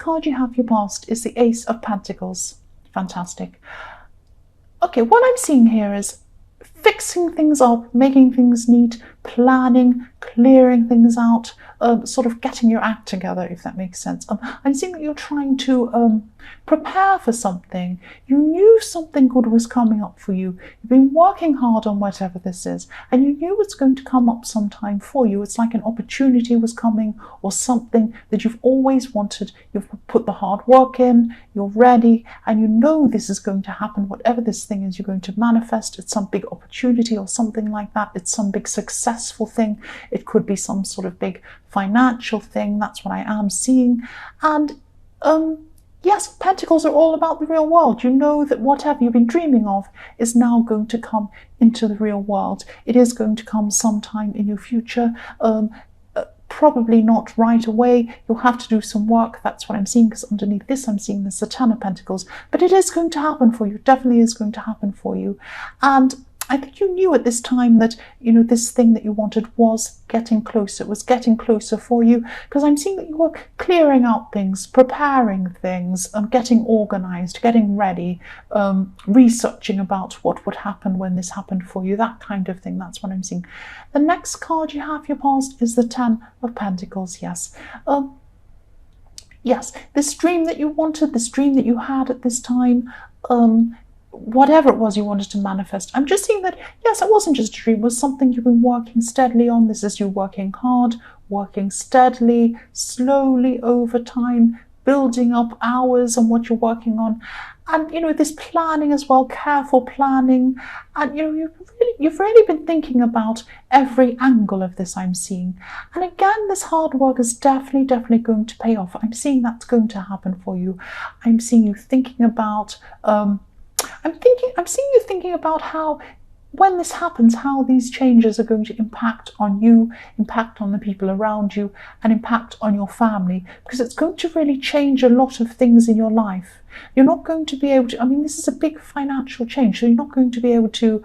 card you have for your past is the Ace of Pentacles. Fantastic. Okay, what I'm seeing here is fixing things up, making things neat, planning, clearing things out, sort of getting your act together, if that makes sense. I'm seeing that you're trying to prepare for something. You knew something good was coming up for you. You've been working hard on whatever this is, and you knew it's going to come up sometime for you. It's like an opportunity was coming, or something that you've always wanted. You've put the hard work in, you're ready, and you know this is going to happen. Whatever this thing is, you're going to manifest. It's some big opportunity or something like that. It's some big successful thing. It could be some sort of big financial thing. That's what I am seeing. And yes, Pentacles are all about the real world. You know that whatever you've been dreaming of is now going to come into the real world. It is going to come sometime in your future. Probably not right away. You'll have to do some work. That's what I'm seeing, because underneath this I'm seeing the Ten of Pentacles. But it is going to happen for you. It definitely is going to happen for you. And I think you knew at this time that, you know, this thing that you wanted was getting closer. It was getting closer for you, because I'm seeing that you were clearing out things, preparing things, getting organized, getting ready, researching about what would happen when this happened for you, that kind of thing. That's what I'm seeing. The next card you have your past is the Ten of Pentacles. Yes. Yes, this dream that you wanted, this dream that you had at this time, whatever it was you wanted to manifest. I'm just seeing that, yes, it wasn't just a dream, it was something you've been working steadily on. This is you working hard, working steadily, slowly over time, building up hours on what you're working on. And, you know, this planning as well, careful planning. And, you know, you've really been thinking about every angle of this, I'm seeing. And again, this hard work is definitely going to pay off. I'm seeing that's going to happen for you. I'm seeing you thinking about, I'm seeing you thinking about how, when this happens, how these changes are going to impact on you, impact on the people around you, and impact on your family, because it's going to really change a lot of things in your life. You're not going to be able to, I mean, this is a big financial change, so you're not going to be able to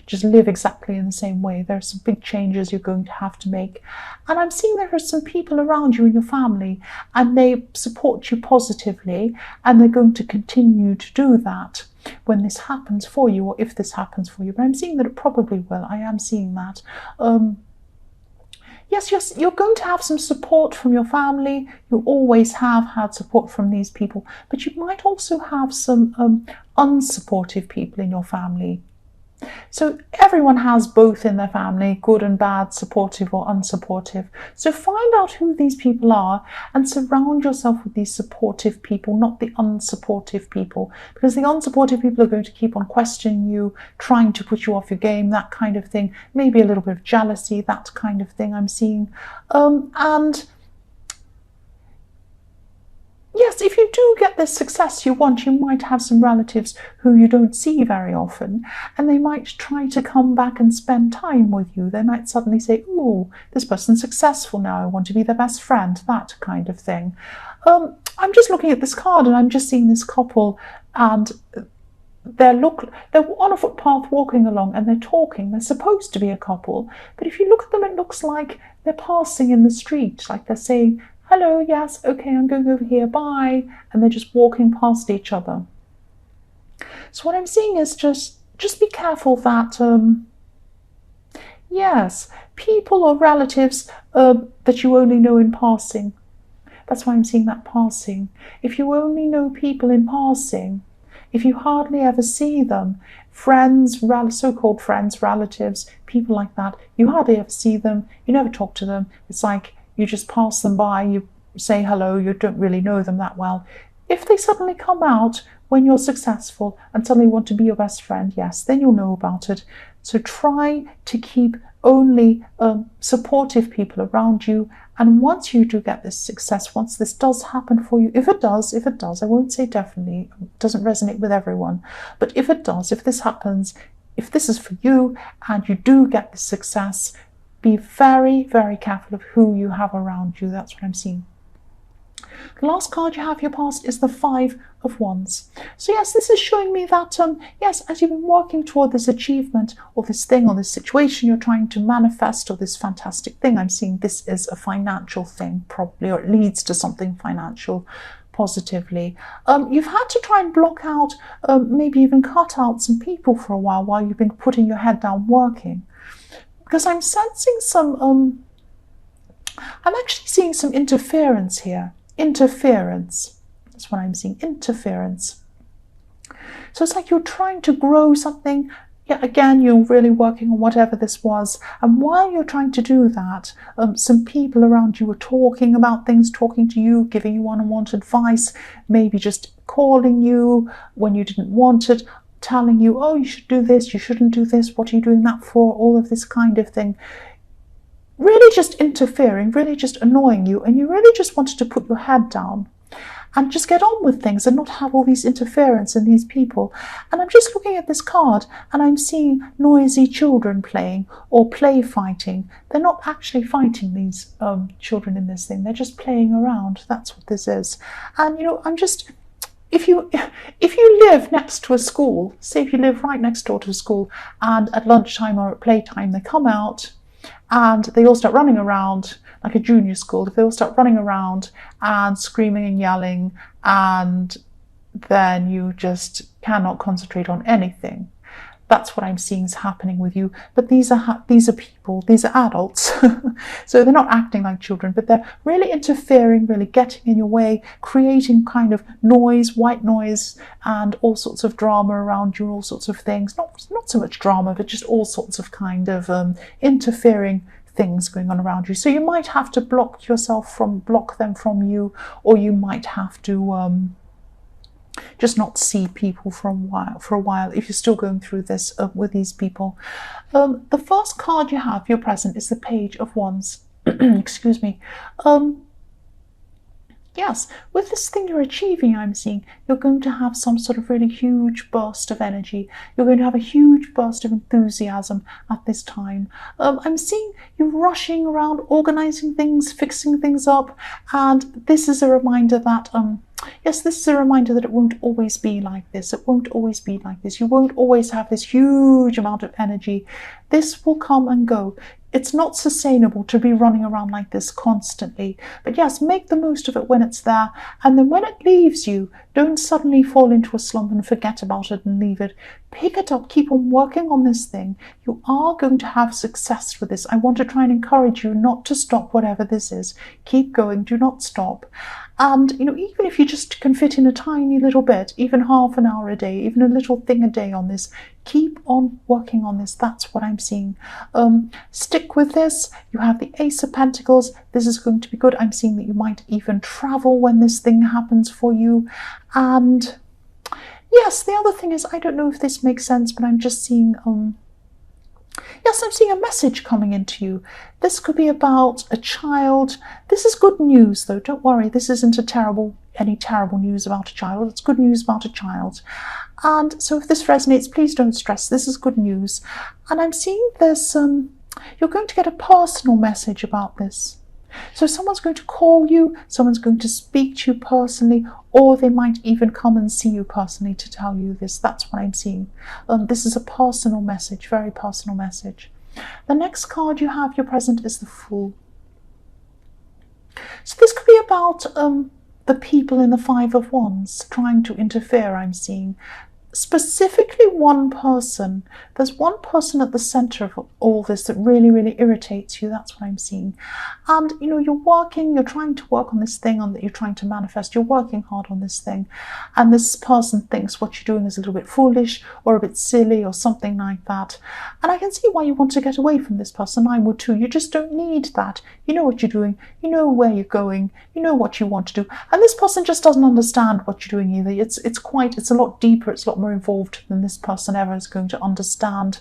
just live exactly in the same way. There are some big changes you're going to have to make. And I'm seeing there are some people around you in your family, and they support you positively, and they're going to continue to do that when this happens for you, or if this happens for you. But I'm seeing that it probably will. I am seeing that. Yes, you're going to have some support from your family. You always have had support from these people, but you might also have some unsupportive people in your family. So everyone has both in their family, good and bad, supportive or unsupportive. So find out who these people are and surround yourself with these supportive people, not the unsupportive people, because the unsupportive people are going to keep on questioning you, trying to put you off your game, that kind of thing. Maybe a little bit of jealousy, that kind of thing I'm seeing. And yes, if you do get the success you want, you might have some relatives who you don't see very often, and they might try to come back and spend time with you. They might suddenly say, oh, this person's successful now, I want to be their best friend, that kind of thing. I'm just looking at this card, and I'm just seeing this couple, and they're on a footpath walking along, and they're talking. They're supposed to be a couple, but if you look at them, it looks like they're passing in the street, like they're saying, hello, yes, okay, I'm going over here, bye. And they're just walking past each other. So what I'm seeing is just be careful that, yes, people or relatives that you only know in passing. That's why I'm seeing that passing. If you only know people in passing, if you hardly ever see them, friends, so-called friends, relatives, people like that, you hardly ever see them, you never talk to them. It's like, you just pass them by, you say hello, you don't really know them that well. If they suddenly come out when you're successful and suddenly want to be your best friend, yes, then you'll know about it. So try to keep only supportive people around you. And once you do get this success, once this does happen for you, if it does, I won't say definitely, it doesn't resonate with everyone, but if it does, if this happens, if this is for you and you do get this success, be very, very careful of who you have around you. That's what I'm seeing. The last card you have your past is the Five of Wands. So yes, this is showing me that, yes, as you've been working toward this achievement or this thing or this situation you're trying to manifest or this fantastic thing, I'm seeing this is a financial thing probably, or it leads to something financial positively. You've had to try and block out, maybe even cut out some people for a while you've been putting your head down working. Because I'm sensing some, I'm actually seeing some interference here. Interference. That's what I'm seeing. Interference. So it's like you're trying to grow something. Yeah, again, you're really working on whatever this was. And while you're trying to do that, some people around you are talking about things, talking to you, giving you unwanted advice, maybe just calling you when you didn't want it, telling you, oh, you should do this, you shouldn't do this, what are you doing that for, all of this kind of thing. Really just interfering, really just annoying you, and you really just wanted to put your head down and just get on with things and not have all these interference and these people. And I'm just looking at this card and I'm seeing noisy children playing or play fighting. They're not actually fighting, these children in this thing. They're just playing around. That's what this is. And, you know, I'm just... If you live next to a school, say if you live right next door to a school, and at lunchtime or at playtime they come out and they all start running around, like a junior school, if they all start running around and screaming and yelling, and then you just cannot concentrate on anything. That's what I'm seeing is happening with you. But these are people, these are adults. So they're not acting like children, but they're really interfering, really getting in your way, creating kind of noise, white noise, and all sorts of drama around you, all sorts of things. Not so much drama, but just all sorts of kind of interfering things going on around you. So you might have to block them from you, or you might have to just not see people for a while if you're still going through this with these people. The first card you have, your present, is the Page of Wands. Excuse me. Yes, with this thing you're achieving, I'm seeing, you're going to have some sort of really huge burst of energy. You're going to have a huge burst of enthusiasm at this time. I'm seeing you rushing around, organising things, fixing things up, and this is a reminder that, yes, this is a reminder that it won't always be like this. It won't always be like this. You won't always have this huge amount of energy. This will come and go. It's not sustainable to be running around like this constantly. But yes, make the most of it when it's there. And then when it leaves you, don't suddenly fall into a slump and forget about it and leave it. Pick it up, keep on working on this thing. You are going to have success with this. I want to try and encourage you not to stop whatever this is. Keep going, do not stop. And, you know, even if you just can fit in a tiny little bit, even half an hour a day, even a little thing a day on this, keep on working on this. That's what I'm seeing. Stick with this. You have the Ace of Pentacles. This is going to be good. I'm seeing that you might even travel when this thing happens for you. And yes, the other thing is, I don't know if this makes sense, but I'm just seeing, yes, I'm seeing a message coming into you. This could be about a child. This is good news, though. Don't worry. This isn't any terrible news about a child. It's good news about a child. And so if this resonates, please don't stress. This is good news. And I'm seeing this, you're going to get a personal message about this. So someone's going to call you, someone's going to speak to you personally, or they might even come and see you personally to tell you this. That's what I'm seeing. This is a personal message, very personal message. The next card you have, your present, is the Fool. So this could be about the people in the Five of Wands trying to interfere, I'm seeing. Specifically one person. There's one person at the center of all this that really, really irritates you. That's what I'm seeing. And, you know, you're trying to work on this thing that you're trying to manifest. You're working hard on this thing. And this person thinks what you're doing is a little bit foolish or a bit silly or something like that. And I can see why you want to get away from this person. I would too. You just don't need that. You know what you're doing. You know where you're going. You know what you want to do. And this person just doesn't understand what you're doing either. It's a lot deeper. It's a lot more involved than this person ever is going to understand.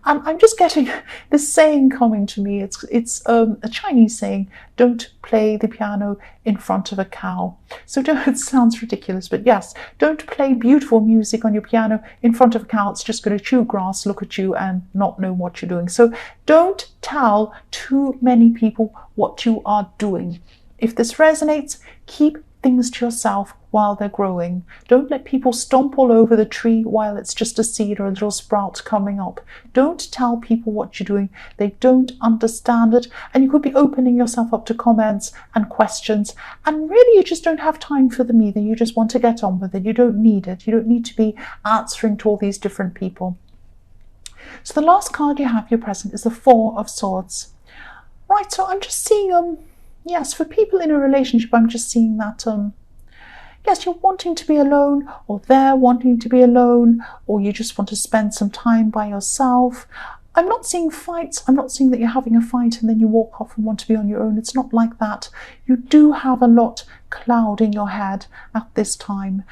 And I'm just getting this saying coming to me. It's a Chinese saying, don't play the piano in front of a cow. So it sounds ridiculous, but yes, don't play beautiful music on your piano in front of a cow. It's just going to chew grass, look at you and not know what you're doing. So don't tell too many people what you are doing. If this resonates, keep things to yourself while they're growing. Don't let people stomp all over the tree while it's just a seed or a little sprout coming up. Don't tell people what you're doing. They don't understand it, and you could be opening yourself up to comments and questions, and really you just don't have time for them either. You just want to get on with it. You don't need it. You don't need to be answering to all these different people. So the last card you have, your present, is the Four of Swords. Right, so I'm just seeing, yes, for people in a relationship, I'm just seeing that, yes, you're wanting to be alone, or they're wanting to be alone, or you just want to spend some time by yourself. I'm not seeing fights. I'm not seeing that you're having a fight and then you walk off and want to be on your own. It's not like that. You do have a lot clouding your head at this time.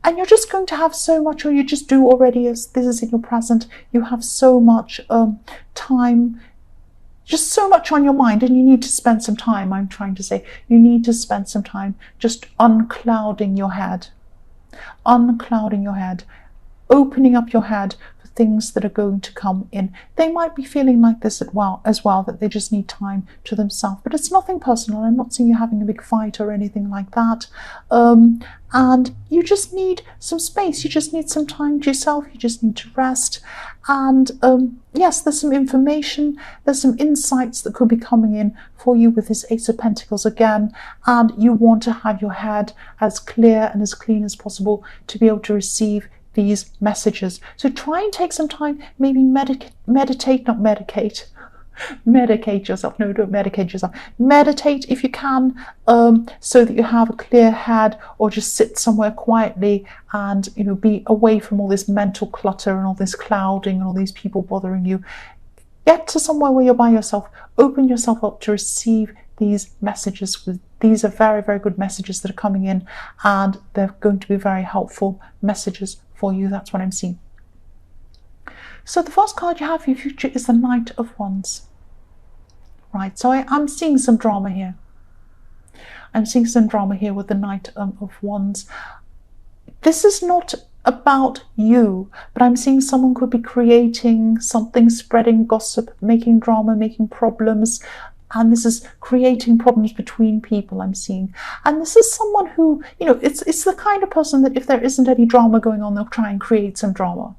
And you're just going to have so much, or you just do already, as this is in your present, you have so much time, just so much on your mind, and you need to spend some time, I'm trying to say, you need to spend some time just unclouding your head, opening up your head for things that are going to come in. They might be feeling like this as well, that they just need time to themselves, but it's nothing personal. I'm not seeing you having a big fight or anything like that. And you just need some space. You just need some time to yourself. You just need to rest. And yes, there's some information, there's some insights that could be coming in for you with this Ace of Pentacles again, and you want to have your head as clear and as clean as possible to be able to receive these messages. So try and take some time, maybe medicate yourself. No, don't medicate yourself. Meditate if you can, so that you have a clear head, or just sit somewhere quietly and, you know, be away from all this mental clutter and all this clouding and all these people bothering you. Get to somewhere where you're by yourself. Open yourself up to receive these messages. These are very, very good messages that are coming in, and they're going to be very helpful messages for you. That's what I'm seeing. So the first card you have for your future is the Knight of Wands. Right, so I'm seeing some drama here. I'm seeing some drama here with the Knight of Wands. This is not about you, but I'm seeing someone could be creating something, spreading gossip, making drama, making problems. And this is creating problems between people, I'm seeing. And this is someone who, you know, it's the kind of person that if there isn't any drama going on, they'll try and create some drama,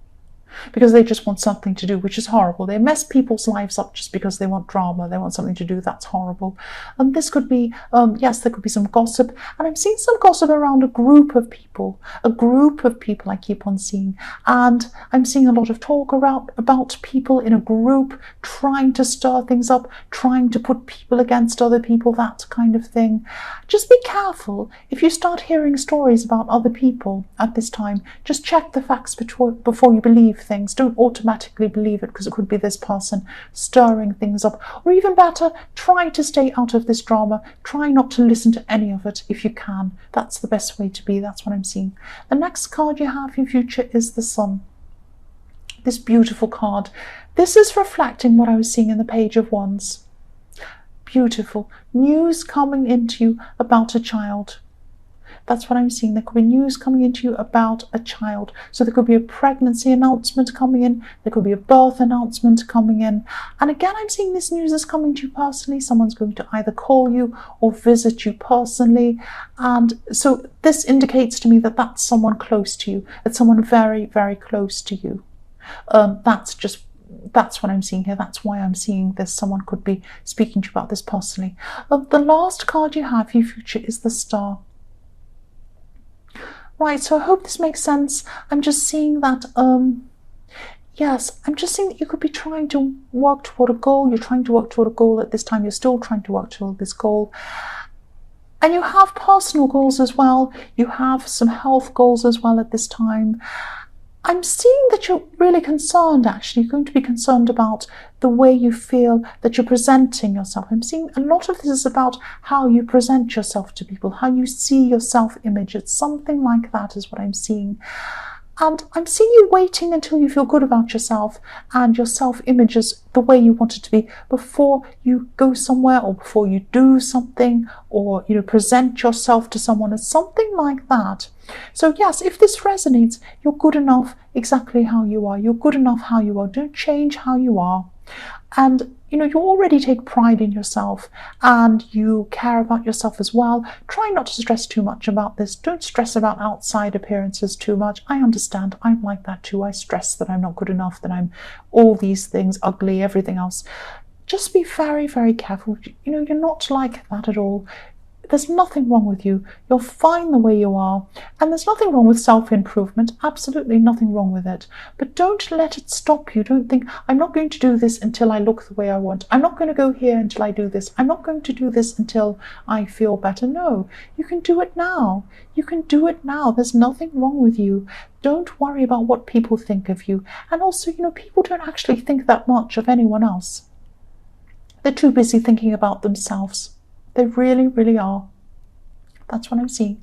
because they just want something to do, which is horrible. They mess people's lives up just because they want drama. They want something to do. That's horrible. And this could be, yes, there could be some gossip. And I'm seeing some gossip around a group of people I keep on seeing. And I'm seeing a lot of talk about people in a group trying to stir things up, trying to put people against other people, that kind of thing. Just be careful. If you start hearing stories about other people at this time, just check the facts before you believe things. Don't automatically believe it, because it could be this person stirring things up. Or even better, try to stay out of this drama. Try not to listen to any of it if you can. That's the best way to be. That's what I'm seeing. The next card you have for your future is the Sun. This beautiful card. This is reflecting what I was seeing in the Page of Wands. Beautiful. News coming into you about a child. That's what I'm seeing. There could be news coming into you about a child. So there could be a pregnancy announcement coming in. There could be a birth announcement coming in. And again, I'm seeing this news is coming to you personally. Someone's going to either call you or visit you personally. And so this indicates to me that that's someone close to you. It's someone very, very close to you. That's what I'm seeing here. That's why I'm seeing this. Someone could be speaking to you about this personally. The last card you have for your future is the Star. Right, so I hope this makes sense. I'm just seeing that, yes, I'm just seeing that you could be trying to work toward a goal. You're trying to work toward a goal at this time. You're still trying to work toward this goal. And you have personal goals as well. You have some health goals as well at this time. I'm seeing that you're really concerned, actually. You're going to be concerned about the way you feel that you're presenting yourself. I'm seeing a lot of this is about how you present yourself to people, how you see your self-image. It's something like that is what I'm seeing. And I'm seeing you waiting until you feel good about yourself and your self-image is the way you want it to be before you go somewhere or before you do something, or, you know, present yourself to someone as something like that. So yes, if this resonates, you're good enough exactly how you are. You're good enough how you are. Don't change how you are. And you already take pride in yourself and you care about yourself as well. Try not to stress too much about this. Don't stress about outside appearances too much. I understand. I'm like that too. I stress that I'm not good enough, that I'm all these things, ugly, everything else. Just be very, very careful. You're not like that at all. There's nothing wrong with you. You're fine the way you are. And there's nothing wrong with self-improvement. Absolutely nothing wrong with it. But don't let it stop you. Don't think, I'm not going to do this until I look the way I want. I'm not going to go here until I do this. I'm not going to do this until I feel better. No, you can do it now. You can do it now. There's nothing wrong with you. Don't worry about what people think of you. And also, people don't actually think that much of anyone else. They're too busy thinking about themselves. They really, really are. That's what I'm seeing.